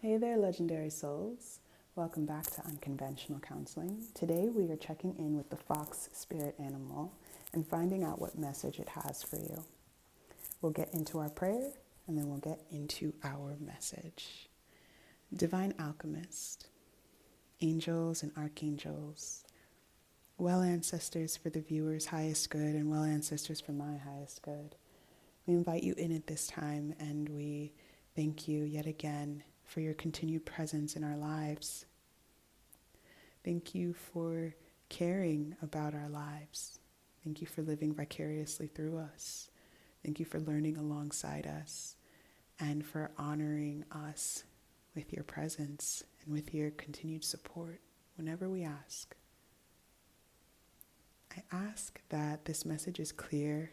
Hey there, legendary souls. Welcome back to Unconventional Counseling. Today we are checking in with the fox spirit animal and finding out what message it has for you. We'll get into our prayer and then we'll get into our message. Divine Alchemist, angels and archangels, well ancestors for the viewer's highest good and well ancestors for my highest good. We invite you in at this time and we thank you yet again for your continued presence in our lives. Thank you for caring about our lives. Thank you for living vicariously through us. Thank you for learning alongside us and for honoring us with your presence and with your continued support whenever we ask. I ask that this message is clear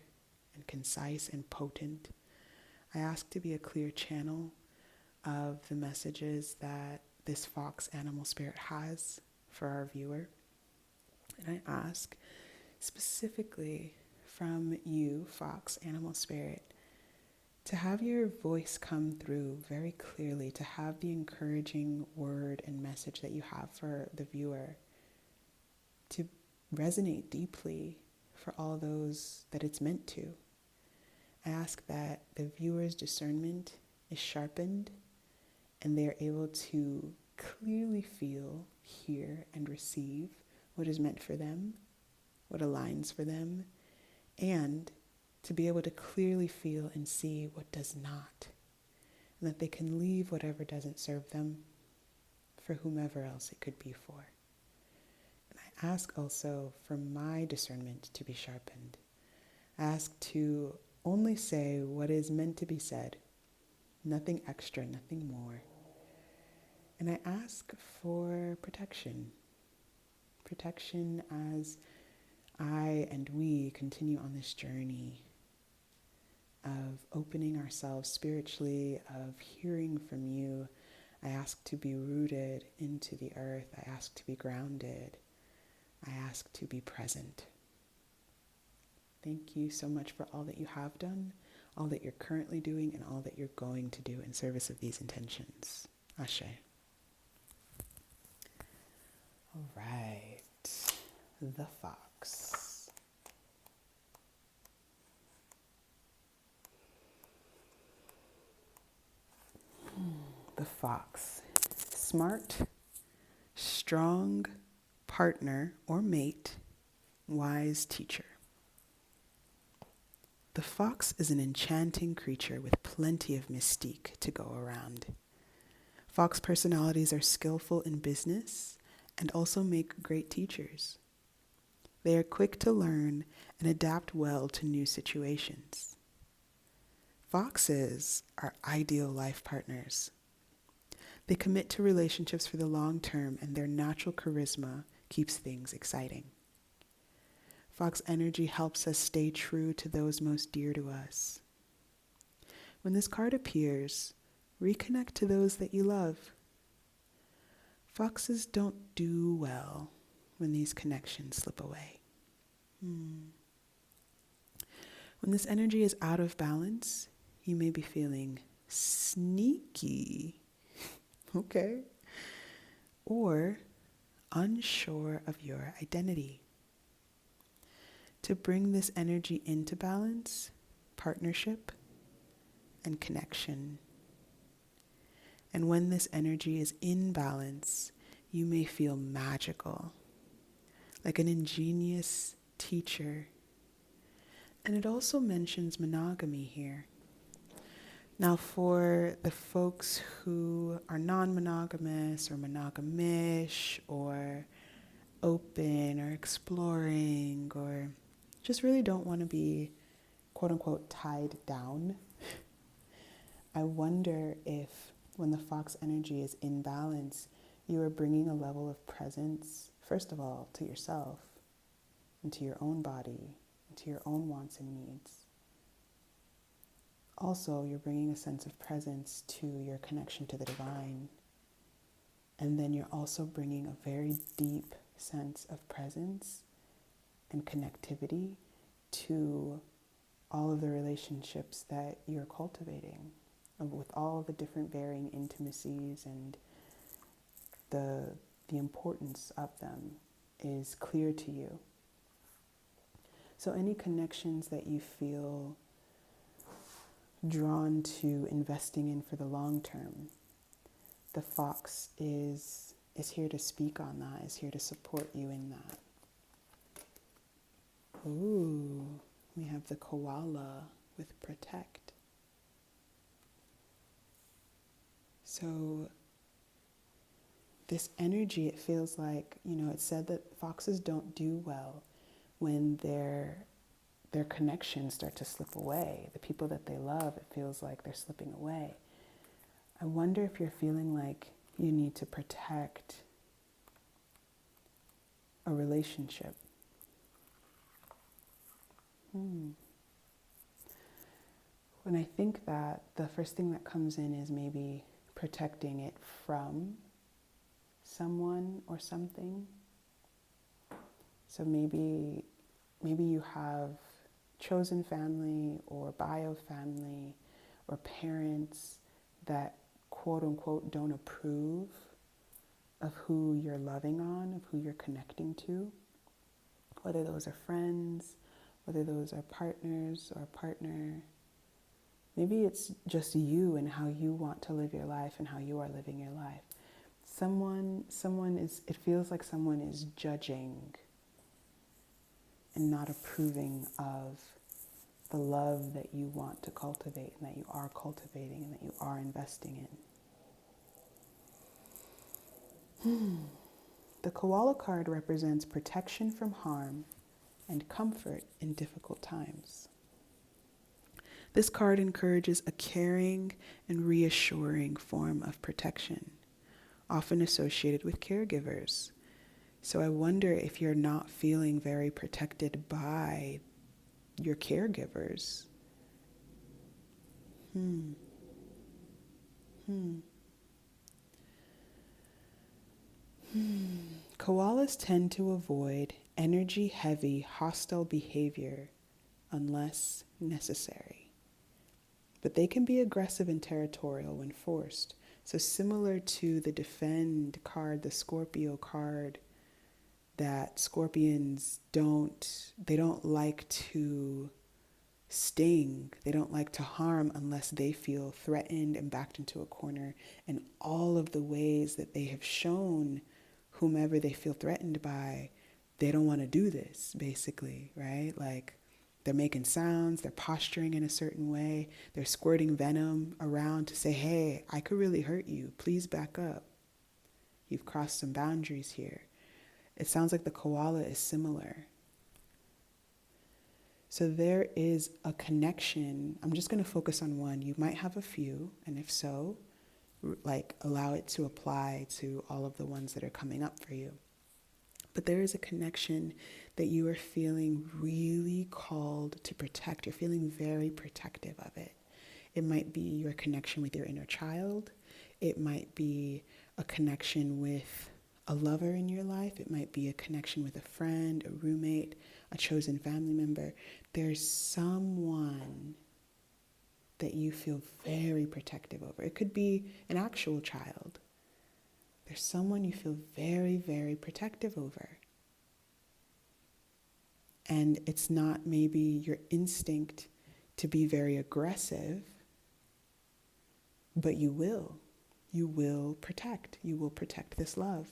and concise and potent. I ask to be a clear channel of the messages that this fox animal spirit has for our viewer. And I ask specifically from you, fox animal spirit, to have your voice come through very clearly, to have the encouraging word and message that you have for the viewer to resonate deeply for all those that it's meant to. I ask that the viewer's discernment is sharpened and they're able to clearly feel, hear, and receive what is meant for them, what aligns for them, and to be able to clearly feel and see what does not, and that they can leave whatever doesn't serve them for whomever else it could be for. And I ask also for my discernment to be sharpened. I ask to only say what is meant to be said, nothing extra, nothing more. And I ask for protection. Protection as I and we continue on this journey of opening ourselves spiritually, of hearing from you. I ask to be rooted into the earth. I ask to be grounded. I ask to be present. Thank you so much for all that you have done, all that you're currently doing, and all that you're going to do in service of these intentions. Ashe. All right, the fox. The fox. Smart, strong partner or mate, wise teacher. The fox is an enchanting creature with plenty of mystique to go around. Fox personalities are skillful in business and also make great teachers. They are quick to learn and adapt well to new situations. Foxes are ideal life partners. They commit to relationships for the long term, and their natural charisma keeps things exciting. Fox energy helps us stay true to those most dear to us. When this card appears, reconnect to those that you love. Foxes don't do well when these connections slip away. When this energy is out of balance, you may be feeling sneaky, okay, or unsure of your identity. To bring this energy into balance, partnership, and connection. And when this energy is in balance, you may feel magical, like an ingenious teacher. And it also mentions monogamy here. Now, for the folks who are non-monogamous or monogamish or open or exploring or just really don't want to be quote unquote tied down, I wonder if when the fox energy is in balance, you are bringing a level of presence, first of all, to yourself and to your own body and to your own wants and needs. Also, you're bringing a sense of presence to your connection to the divine. And then you're also bringing a very deep sense of presence and connectivity to all of the relationships that you're cultivating. with all the different varying intimacies and the importance of them is clear to you. So any connections that you feel drawn to investing in for the long term, the fox is here to speak on that, is here to support you in that. Ooh, we have the koala with protect. So this energy, it feels like, it's said that foxes don't do well when their connections start to slip away. The people that they love, it feels like they're slipping away. I wonder if you're feeling like you need to protect a relationship. When I think that, the first thing that comes in is maybe protecting it from someone or something. So maybe you have chosen family or bio family or parents that quote unquote don't approve of who you're loving on, of who you're connecting to, whether those are friends, whether those are partners or a partner. Maybe it's just you and how you want to live your life and how you are living your life. It feels like someone is judging and not approving of the love that you want to cultivate and that you are cultivating and that you are investing in. The koala card represents protection from harm and comfort in difficult times. This card encourages a caring and reassuring form of protection, often associated with caregivers. So I wonder if you're not feeling very protected by your caregivers. Koalas tend to avoid energy-heavy, hostile behavior unless necessary. But they can be aggressive and territorial when forced. So similar to the defend card, the Scorpio card, that scorpions don't like to sting. They don't like to harm unless they feel threatened and backed into a corner. And all of the ways that they have shown whomever they feel threatened by, they don't want to do this, basically, right? Like, they're making sounds, they're posturing in a certain way, they're squirting venom around to say, hey, I could really hurt you. Please back up. You've crossed some boundaries here. It sounds like the koala is similar. So there is a connection. I'm just going to focus on one. You might have a few, and if so, allow it to apply to all of the ones that are coming up for you. But there is a connection that you are feeling really called to protect. You're feeling very protective of it. It might be your connection with your inner child. It might be a connection with a lover in your life. It might be a connection with a friend, a roommate, a chosen family member. There's someone that you feel very protective over. It could be an actual child. There's someone you feel very, very protective over. And it's not maybe your instinct to be very aggressive, but you will. You will protect. You will protect this love.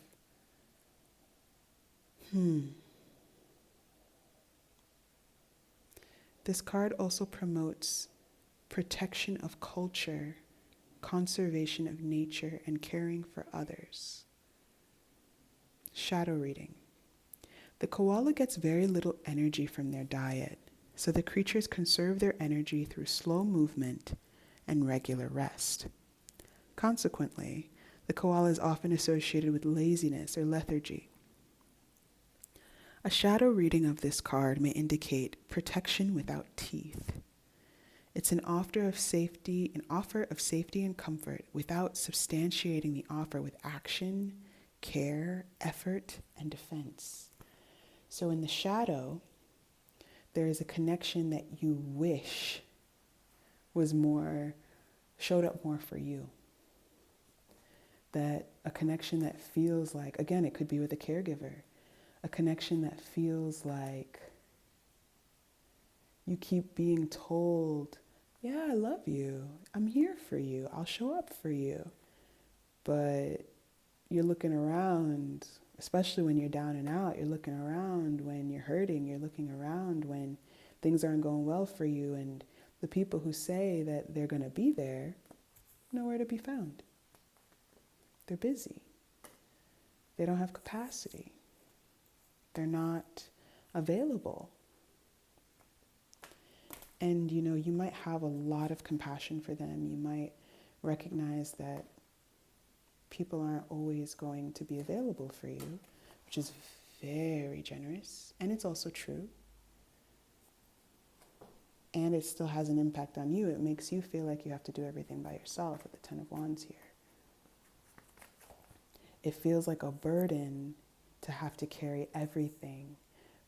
This card also promotes protection of culture, conservation of nature, and caring for others. Shadow reading. The koala gets very little energy from their diet, so the creatures conserve their energy through slow movement and regular rest. Consequently, the koala is often associated with laziness or lethargy. A shadow reading of this card may indicate protection without teeth. It's an offer of safety and comfort without substantiating the offer with action, care, effort, and defense. So in the shadow, there is a connection that you wish was more showed up more for you. That a connection that feels like, again, it could be with a caregiver, a connection that feels like you keep being told, yeah, I love you. I'm here for you. I'll show up for you. But you're looking around, especially when you're down and out, you're looking around when you're hurting, you're looking around when things aren't going well for you, and the people who say that they're going to be there, nowhere to be found. They're busy. They don't have capacity. They're not available. And you might have a lot of compassion for them. You might recognize that people aren't always going to be available for you, which is very generous. And it's also true. And it still has an impact on you. It makes you feel like you have to do everything by yourself with the Ten of Wands here. It feels like a burden to have to carry everything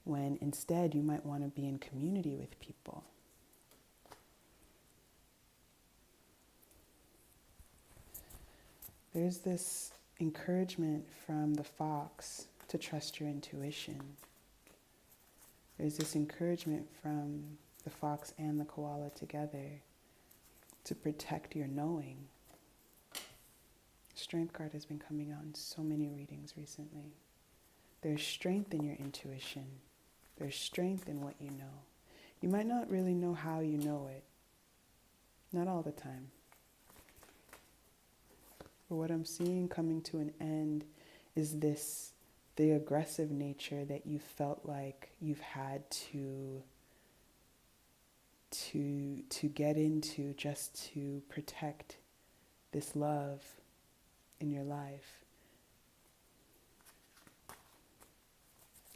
when instead you might want to be in community with people. There's this encouragement from the fox to trust your intuition. There's this encouragement from the fox and the koala together to protect your knowing. Strength card has been coming out in so many readings recently. There's strength in your intuition. There's strength in what you know. You might not really know how you know it. Not all the time. But what I'm seeing coming to an end is the aggressive nature that you felt like you've had to get into just to protect this love in your life.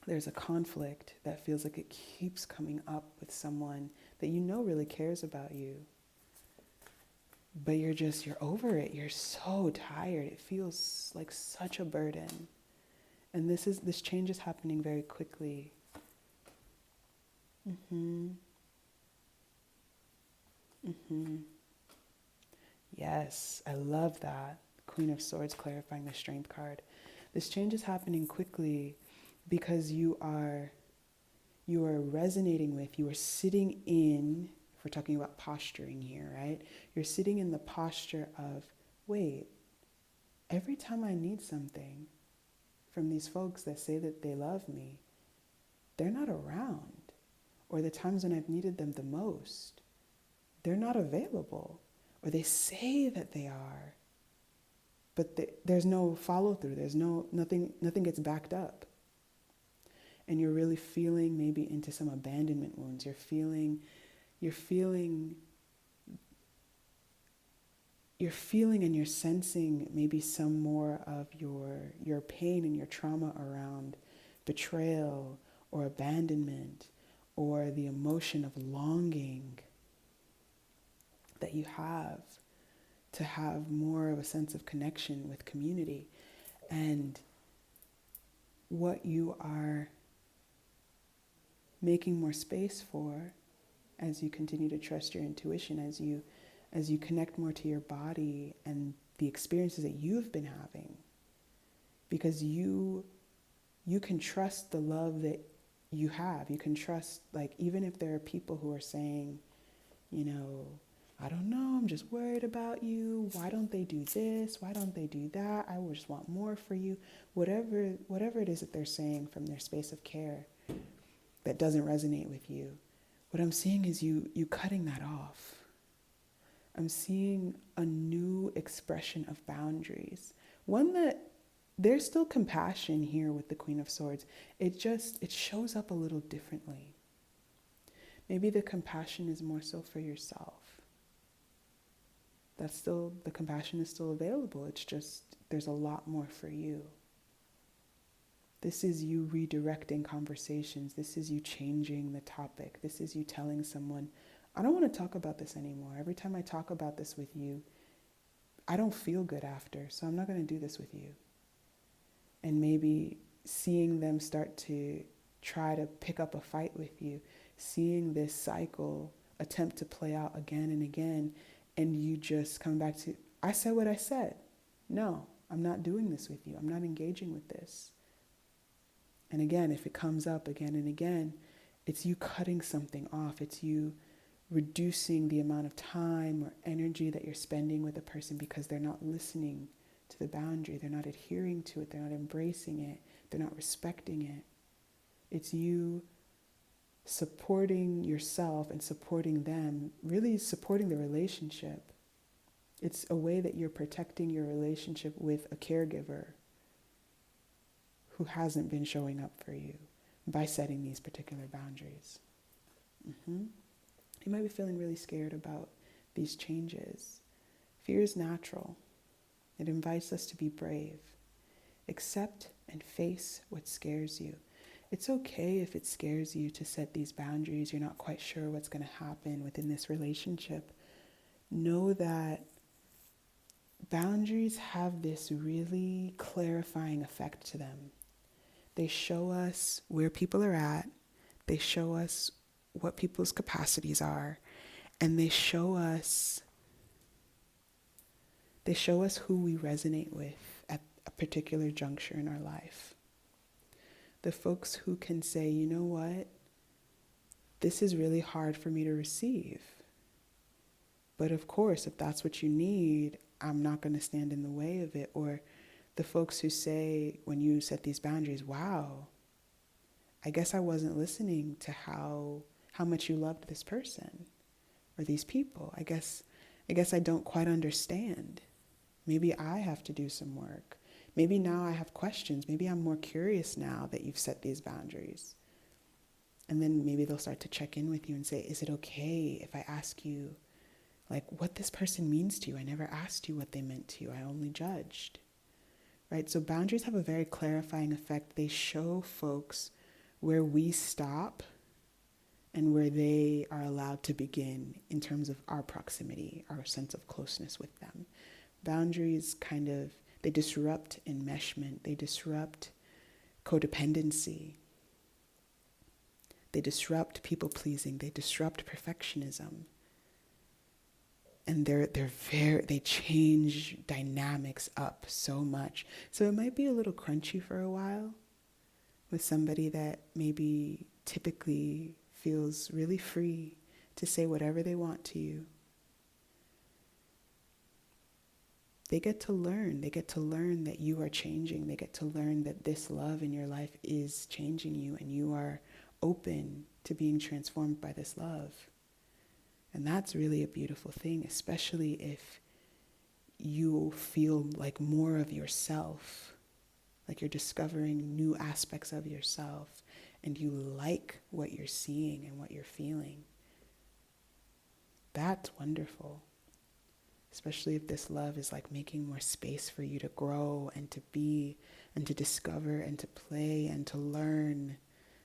There's a conflict that feels like it keeps coming up with someone that you know really cares about you. But you're over it. You're so tired. It feels like such a burden. And this change is happening very quickly. Yes, I love that. Queen of Swords clarifying the Strength card. This change is happening quickly because you are resonating with, you are sitting in, if we're talking about posturing here, right? You're sitting in the posture of, wait, every time I need something from these folks that say that they love me, they're not around. Or the times when I've needed them the most, they're not available. Or they say that they are, but there's no follow through. There's nothing gets backed up. And you're really feeling maybe into some abandonment wounds. You're feeling and you're sensing maybe some more of your pain and your trauma around betrayal or abandonment or the emotion of longing that you have to have more of a sense of connection with community. And what you are making more space for as you continue to trust your intuition, as you connect more to your body and the experiences that you've been having, because you can trust the love that you have. You can trust, like, even if there are people who are saying, I don't know, I'm just worried about you. Why don't they do this? Why don't they do that? I just want more for you. Whatever it is that they're saying from their space of care that doesn't resonate with you, what I'm seeing is you cutting that off. I'm seeing a new expression of boundaries. One that there's still compassion here with the Queen of Swords. It shows up a little differently. Maybe the compassion is more so for yourself. The compassion is still available. It's just, there's a lot more for you. This is you redirecting conversations. This is you changing the topic. This is you telling someone, I don't want to talk about this anymore. Every time I talk about this with you, I don't feel good after, so I'm not going to do this with you. And maybe seeing them start to try to pick up a fight with you, seeing this cycle attempt to play out again and again, and you just come back to, I said what I said. No, I'm not doing this with you. I'm not engaging with this. And again, if it comes up again and again, it's you cutting something off. It's you reducing the amount of time or energy that you're spending with a person because they're not listening to the boundary. They're not adhering to it. They're not embracing it. They're not respecting it. It's you supporting yourself and supporting them, really supporting the relationship. It's a way that you're protecting your relationship with a caregiver who hasn't been showing up for you by setting these particular boundaries. You might be feeling really scared about these changes. Fear is natural. It invites us to be brave. Accept and face what scares you. It's okay if it scares you to set these boundaries. You're not quite sure what's going to happen within this relationship. Know that boundaries have this really clarifying effect to them. They show us where people are at. They show us what people's capacities are. And they show us who we resonate with at a particular juncture in our life. The folks who can say, you know what, this is really hard for me to receive. But of course, if that's what you need, I'm not going to stand in the way of it. Or the folks who say, when you set these boundaries, wow, I guess I wasn't listening to how much you loved this person or these people. I guess I don't quite understand. Maybe I have to do some work. Maybe now I have questions. Maybe I'm more curious now that you've set these boundaries. And then maybe they'll start to check in with you and say, is it okay if I ask you like what this person means to you? I never asked you what they meant to you. I only judged. Right? So boundaries have a very clarifying effect. They show folks where we stop and where they are allowed to begin in terms of our proximity, our sense of closeness with them. Boundaries they disrupt enmeshment. They disrupt codependency. They disrupt people-pleasing. They disrupt perfectionism. And they change dynamics up so much. So it might be a little crunchy for a while with somebody that maybe typically feels really free to say whatever they want to you. They get to learn. They get to learn that you are changing. They get to learn that this love in your life is changing you and you are open to being transformed by this love. And that's really a beautiful thing, especially if you feel like more of yourself, like you're discovering new aspects of yourself and you like what you're seeing and what you're feeling. That's wonderful. Especially if this love is like making more space for you to grow and to be and to discover and to play and to learn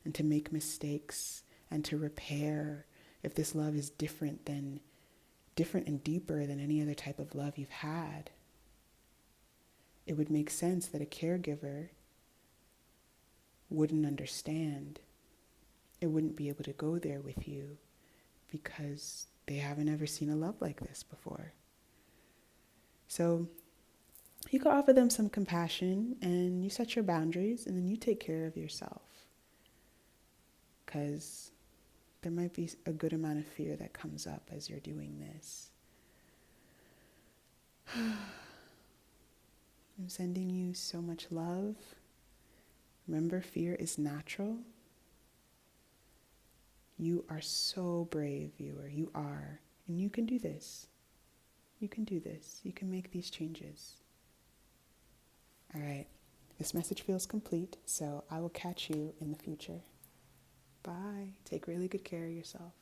and to make mistakes and to repair. If this love is different and deeper than any other type of love you've had, it would make sense that a caregiver wouldn't understand. It wouldn't be able to go there with you because they haven't ever seen a love like this before. So you can offer them some compassion and you set your boundaries and then you take care of yourself. Because there might be a good amount of fear that comes up as you're doing this. I'm sending you so much love. Remember, fear is natural. You are so brave, viewer. You are. And you can do this. You can do this. You can make these changes. All right. This message feels complete, so I will catch you in the future. Bye. Take really good care of yourself.